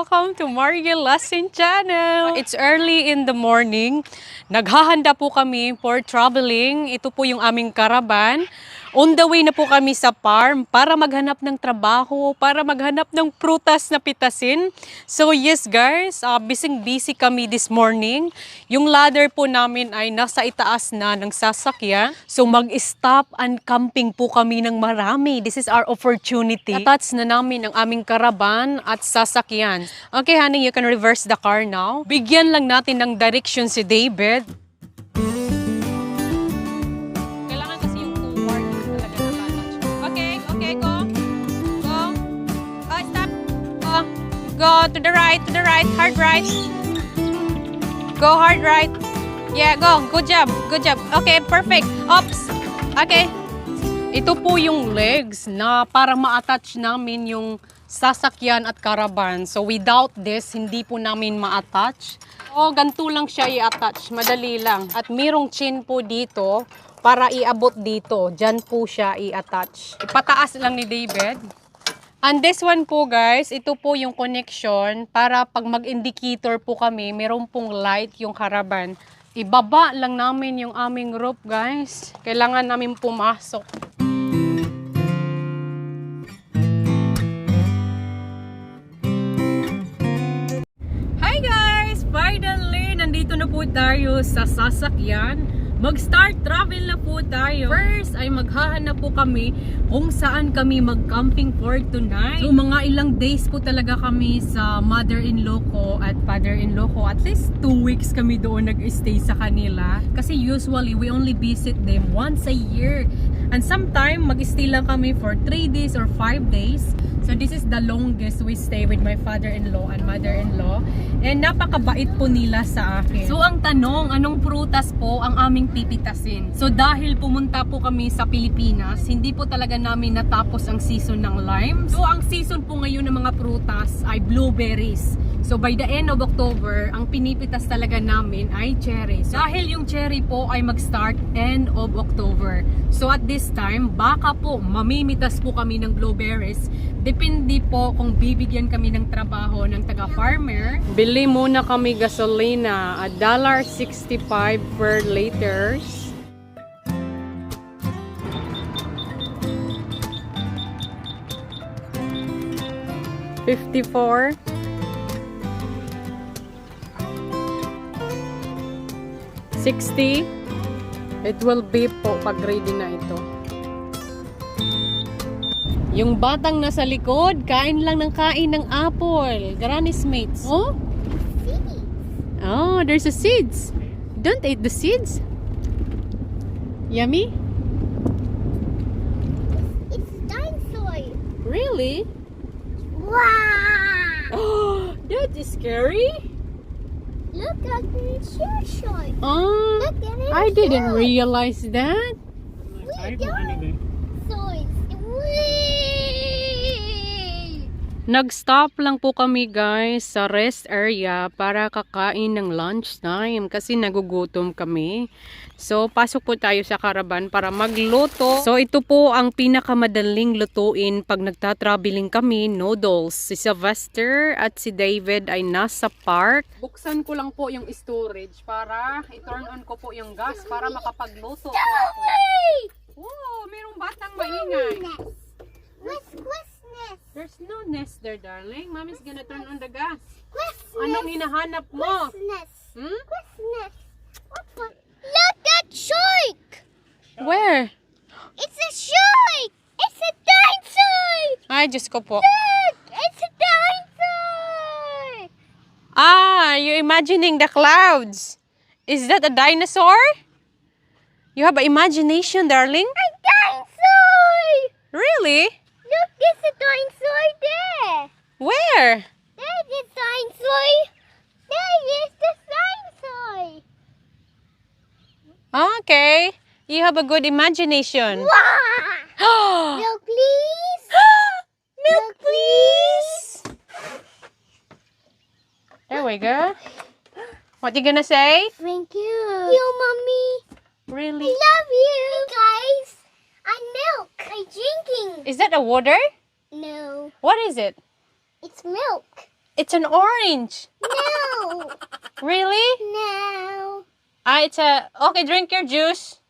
welcome to Mariel Lesson Channel. It's early in the morning. Naghahanda po kami for traveling. Ito po yung aming caravan. On the way na po kami sa farm para maghanap ng trabaho, para maghanap ng prutas na pitasin. So yes guys, busy kami this morning. Yung ladder po namin ay nasa itaas na ng sasakyan. So mag-stop and camping po kami ng marami. This is our opportunity. Attach na namin ang aming caravan at sasakyan. Okay honey, you can reverse the car now. Bigyan lang natin ng direction si David. Go to the right, hard right. Go hard right. Yeah, go. Good job. Okay, perfect. Oops. Okay. Ito po yung legs na para ma-attach namin yung sasakyan at caravan. So without this, hindi po namin ma-attach. O, ganito lang siya i-attach. Madali lang. At mirong chin po dito para iabot dito. Diyan po siya i-attach. Ipataas lang ni David. And this one po guys, ito po yung connection para pag mag-indicator po kami, meron pong light yung caravan. Ibaba lang namin yung aming roof guys. Kailangan namin pumasok. Hi guys! Finally, nandito na po tayo sa sasakyan. Mag-start travel na po tayo. First ay maghahanap po kami kung saan kami mag-camping for tonight. So mga ilang days po talaga kami sa mother-in-law ko at father-in-law ko. At least 2 weeks kami doon nag-stay sa kanila. Kasi usually we only visit them once a year. And sometime mag-stay lang kami for 3 days or 5 days. So this is the longest we stay with my father-in-law and mother-in-law. And napakabait po nila sa akin. So ang tanong, anong prutas po ang aming pipitasin? So dahil pumunta po kami sa Pilipinas, hindi po talaga namin natapos ang season ng lime. So ang season po ngayon ng mga prutas ay blueberries. So by the end of October, ang pinipitas talaga namin ay cherries. Dahil yung cherry po ay mag-start end of October. So at this time, baka po mamimitas po kami ng blueberries. Depende po kung bibigyan kami ng trabaho ng taga-farmer. Bili muna kami gasolina at $1.65 per liters. $54. $60. It will be po pag ready na ito. Yung batang nasa likod, kain lang ng kain ng apple. Granny's mates. Oh? Oh, there's a seeds. Don't eat the seeds. Yummy? It's dinosaur. Really? Wow! Oh, that is scary. Look at the short. Oh, Look at it. I didn't realize that. We dinosaurs. Nag-stop lang po kami guys sa rest area para kakain ng lunch time kasi nagugutom kami. So pasok po tayo sa caravan para magluto. So ito po ang pinakamadaling lutuin pag nagta-traveling kami, noodles. Si Sylvester at si David ay nasa park. Buksan ko lang po yung storage para i-turn on ko po yung gas para makapagluto. Oh, mayroong batang maingay. What's nest? There's no nest there, darling. Mommy's gonna turn on the gas. What's Anong hinahanap mo? nest? Hmm? What's nest? Look at shark! Where? It's a shark! It's a dinosaur! Ay, Diyos ko po. Look! It's a dinosaur! Ah, you're imagining the clouds. Is that a dinosaur? You have an imagination, darling? A dinosaur! Really? Look, there's a dinosaur there! Where? There's a dinosaur! There is the dinosaur! Okay. You have a good imagination. Wow! Milk, please! Milk, please! There we go. What you gonna say? Thank you. You, Mommy. Really? I love you. Hey, guys. I'm milk. I'm drinking. Is that a water? No. What is it? It's milk. It's an orange. No. Really? No. It's a... Okay, drink your juice.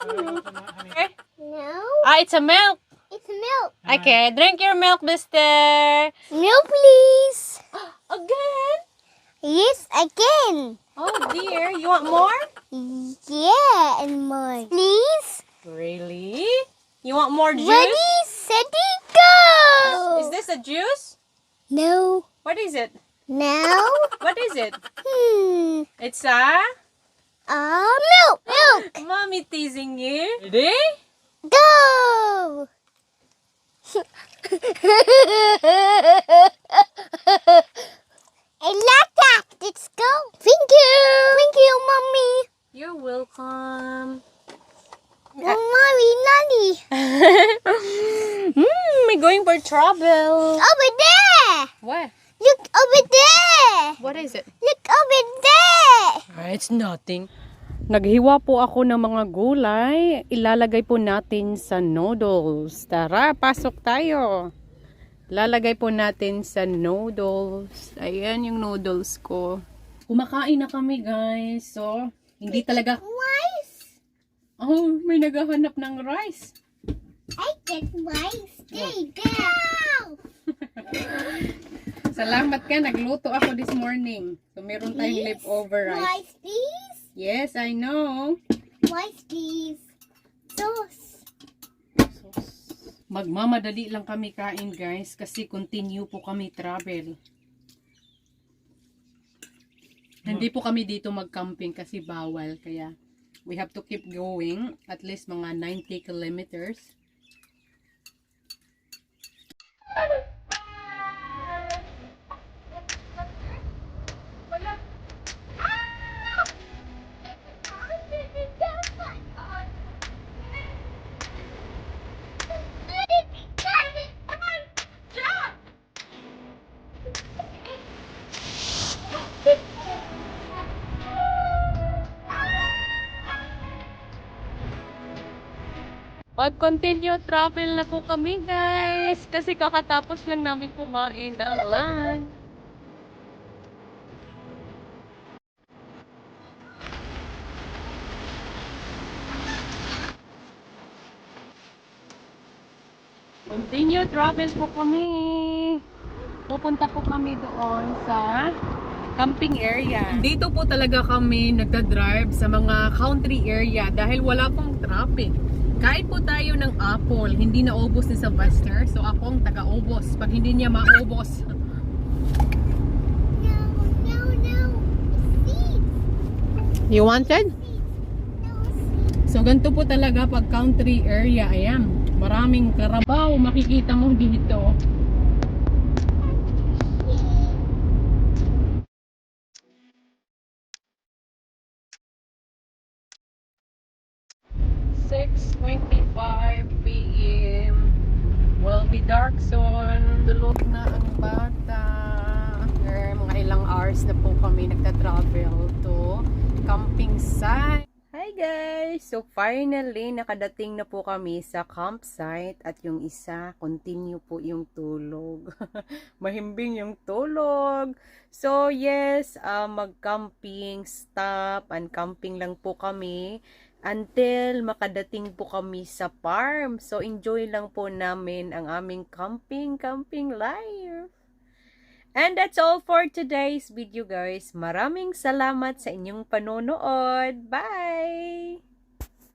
Okay. No. It's a milk. It's milk. Okay, drink your milk, mister. Milk, please. Again? Yes, again. Oh dear, you want more? Yeah, and more. Please. Really? You want more juice? Ready, steady, go. Is this a juice? No. What is it? No. What is it? It's Milk. Milk. Mommy teasing you. Ready? Go. I like that. Let's go. Thank you. Thank you, Mommy. You're welcome. Mommy, Nanny. We're going for travel. Over there. What? Look over there. What is it? Look over there. It's nothing. Naghiwa po ako ng mga gulay. Ilalagay po natin sa noodles. Tara, pasok tayo. Lalagay po natin sa noodles. Ayan yung noodles ko. Kumakain na kami, guys. So, hindi talaga... Rice. Oh, may naghahanap ng rice. I get rice. Stay there. Salamat ka. Nagluto ako this morning. So, meron tayong leftover rice. Rice, please. Yes, I know. Rice, please. Sauce. Magmamadali lang kami kain, guys, kasi continue po kami travel. Hindi po kami dito mag-camping kasi bawal, kaya we have to keep going at least mga 90 kilometers. Pag-continue travel na po kami, guys. Kasi kakatapos lang namin kumain ng lunch. Continue travel po kami. Pupunta po kami doon sa camping area. Dito po talaga kami nagda-drive sa mga country area dahil wala pong traffic. Kain po tayo ng apple, hindi naubos ni Sylvester, so ako ang taga-ubos pag hindi niya maubos. No. Seeds. You wanted? No seeds. So ganito po talaga pag country area, ayan. Maraming karabaw makikita mo dito. PM will be dark soon. Tulog na ang bata. Mga ilang hours na po kami nagta-travel to camping site. Hi guys! So finally, nakadating na po kami sa campsite at yung isa, continue po yung tulog. Mahimbing yung tulog. So yes, mag-camping, stop and camping lang po kami until makadating po kami sa farm. So enjoy lang po namin ang aming camping life. And that's all for today's video, guys. Maraming salamat sa inyong panonood. Bye!